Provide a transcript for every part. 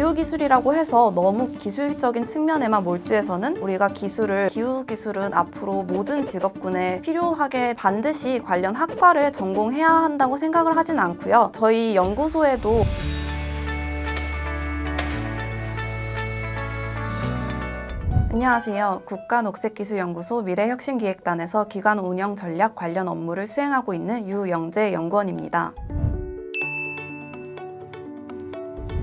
기후기술이라고 해서 너무 기술적인 측면에만 몰두해서는 우리가 기후기술은 앞으로 모든 직업군에 필요하게 반드시 관련 학과를 전공해야 한다고 생각을 하진 않고요. 저희 연구소에도 안녕하세요. 국가녹색기술연구소 미래혁신기획단에서 기관 운영 전략 관련 업무를 수행하고 있는 유영재 연구원입니다.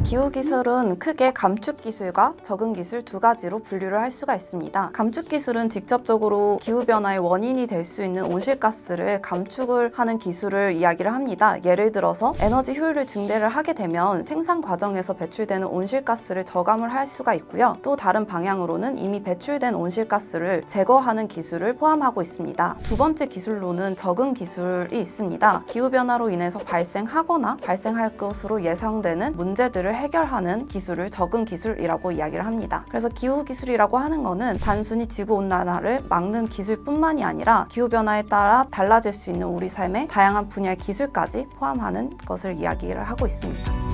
기후기술은 크게 감축기술과 적응기술 두 가지로 분류를 할 수가 있습니다. 감축기술은 직접적으로 기후변화의 원인이 될 수 있는 온실가스를 감축을 하는 기술을 이야기를 합니다. 예를 들어서 에너지 효율을 증대를 하게 되면 생산 과정에서 배출되는 온실가스를 저감을 할 수가 있고요. 또 다른 방향으로는 이미 배출된 온실가스를 제거하는 기술을 포함하고 있습니다. 두 번째 기술로는 적응기술이 있습니다. 기후변화로 인해서 발생하거나 발생할 것으로 예상되는 문제들을 해결하는 기술을 적응기술이라고 이야기를 합니다. 그래서 기후기술이라고 하는 거는 단순히 지구온난화를 막는 기술뿐만이 아니라 기후변화에 따라 달라질 수 있는 우리 삶의 다양한 분야의 기술까지 포함하는 것을 이야기를 하고 있습니다.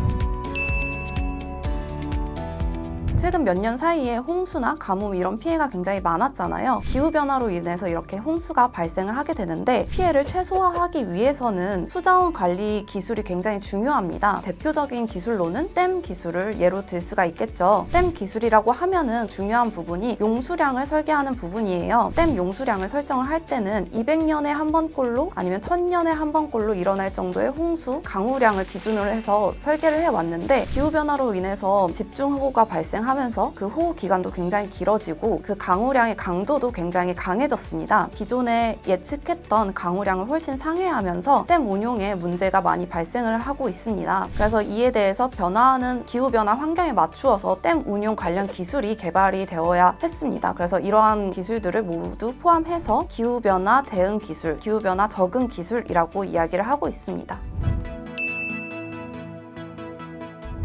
최근 몇 년 사이에 홍수나 가뭄 이런 피해가 굉장히 많았잖아요. 기후변화로 인해서 이렇게 홍수가 발생을 하게 되는데 피해를 최소화하기 위해서는 수자원 관리 기술이 굉장히 중요합니다. 대표적인 기술로는 댐 기술을 예로 들 수가 있겠죠. 댐 기술이라고 하면은 중요한 부분이 용수량을 설계하는 부분이에요. 댐 용수량을 설정을 할 때는 200년에 한 번꼴로 아니면 1000년에 한 번꼴로 일어날 정도의 홍수, 강우량을 기준으로 해서 설계를 해왔는데 기후변화로 인해서 집중호우가 발생하면서 그 호우 기간도 굉장히 길어지고 그 강우량의 강도도 굉장히 강해졌습니다. 기존에 예측했던 강우량을 훨씬 상회하면서 댐 운용에 문제가 많이 발생을 하고 있습니다. 그래서 이에 대해서 변화하는 기후변화 환경에 맞추어서 댐 운용 관련 기술이 개발이 되어야 했습니다. 그래서 이러한 기술들을 모두 포함해서 기후변화 대응 기술, 기후변화 적응 기술이라고 이야기를 하고 있습니다.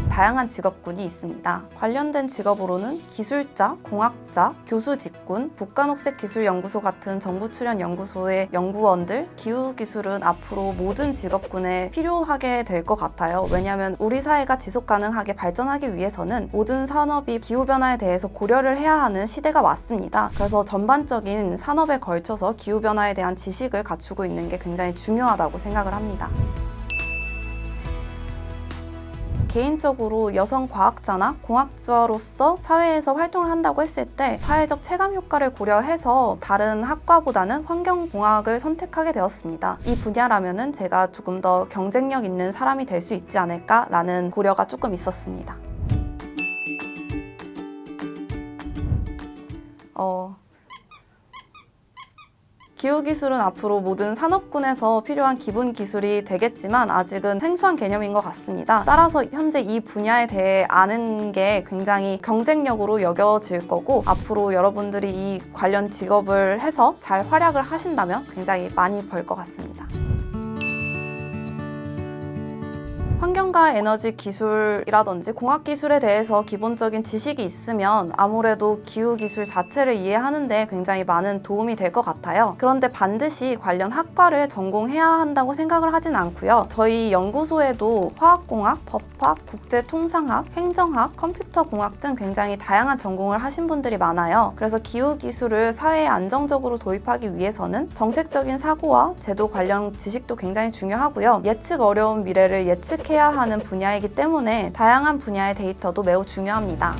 다양한 직업군이 있습니다. 관련된 직업으로는 기술자, 공학자, 교수 직군, 국가녹색기술연구소 같은 정부 출연 연구소의 연구원들, 기후기술은 앞으로 모든 직업군에 필요하게 될 것 같아요. 왜냐하면 우리 사회가 지속가능하게 발전하기 위해서는 모든 산업이 기후변화에 대해서 고려를 해야 하는 시대가 왔습니다. 그래서 전반적인 산업에 걸쳐서 기후변화에 대한 지식을 갖추고 있는 게 굉장히 중요하다고 생각을 합니다. 개인적으로 여성 과학자나 공학자로서 사회에서 활동을 한다고 했을 때 사회적 체감 효과를 고려해서 다른 학과보다는 환경공학을 선택하게 되었습니다. 이 분야라면은 제가 조금 더 경쟁력 있는 사람이 될 수 있지 않을까라는 고려가 조금 있었습니다. 기후기술은 앞으로 모든 산업군에서 필요한 기본 기술이 되겠지만 아직은 생소한 개념인 것 같습니다. 따라서 현재 이 분야에 대해 아는 게 굉장히 경쟁력으로 여겨질 거고 앞으로 여러분들이 이 관련 직업을 해서 잘 활약을 하신다면 굉장히 많이 벌 것 같습니다. 환경과 에너지 기술이라든지 공학 기술에 대해서 기본적인 지식이 있으면 아무래도 기후 기술 자체를 이해하는 데 굉장히 많은 도움이 될 것 같아요. 그런데 반드시 관련 학과를 전공해야 한다고 생각을 하진 않고요. 저희 연구소에도 화학공학, 법학, 국제통상학, 행정학, 컴퓨터공학 등 굉장히 다양한 전공을 하신 분들이 많아요. 그래서 기후 기술을 사회에 안정적으로 도입하기 위해서는 정책적인 사고와 제도 관련 지식도 굉장히 중요하고요. 예측 어려운 미래를 예측해야 하는 분야이기 때문에 다양한 분야의 데이터도 매우 중요합니다.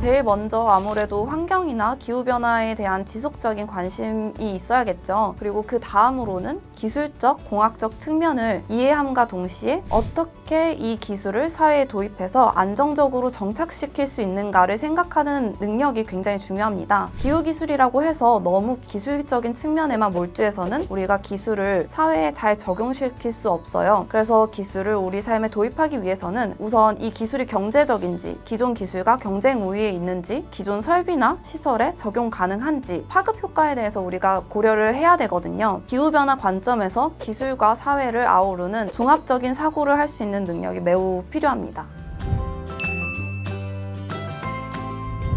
제일 먼저 아무래도 환경이나 기후변화에 대한 지속적인 관심이 있어야겠죠. 그리고 그 다음으로는 기술적, 공학적 측면을 이해함과 동시에 어떻게 이 기술을 사회에 도입해서 안정적으로 정착시킬 수 있는가를 생각하는 능력이 굉장히 중요합니다. 기후기술이라고 해서 너무 기술적인 측면에만 몰두해서는 우리가 기술을 사회에 잘 적용시킬 수 없어요. 그래서 기술을 우리 삶에 도입하기 위해서는 우선 이 기술이 경제적인지, 기존 기술과 경쟁 우위에 있는지, 기존 설비나 시설에 적용 가능한지 파급 효과에 대해서 우리가 고려를 해야 되거든요. 기후변화 관점에서 기술과 사회를 아우르는 종합적인 사고를 할 수 있는 능력이 매우 필요합니다.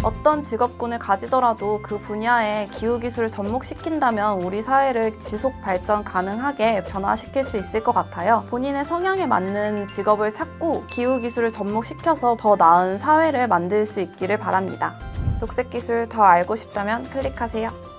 어떤 직업군을 가지더라도 그 분야에 기후기술을 접목시킨다면 우리 사회를 지속 발전 가능하게 변화시킬 수 있을 것 같아요. 본인의 성향에 맞는 직업을 찾고 기후기술을 접목시켜서 더 나은 사회를 만들 수 있기를 바랍니다. 녹색기술 더 알고 싶다면 클릭하세요.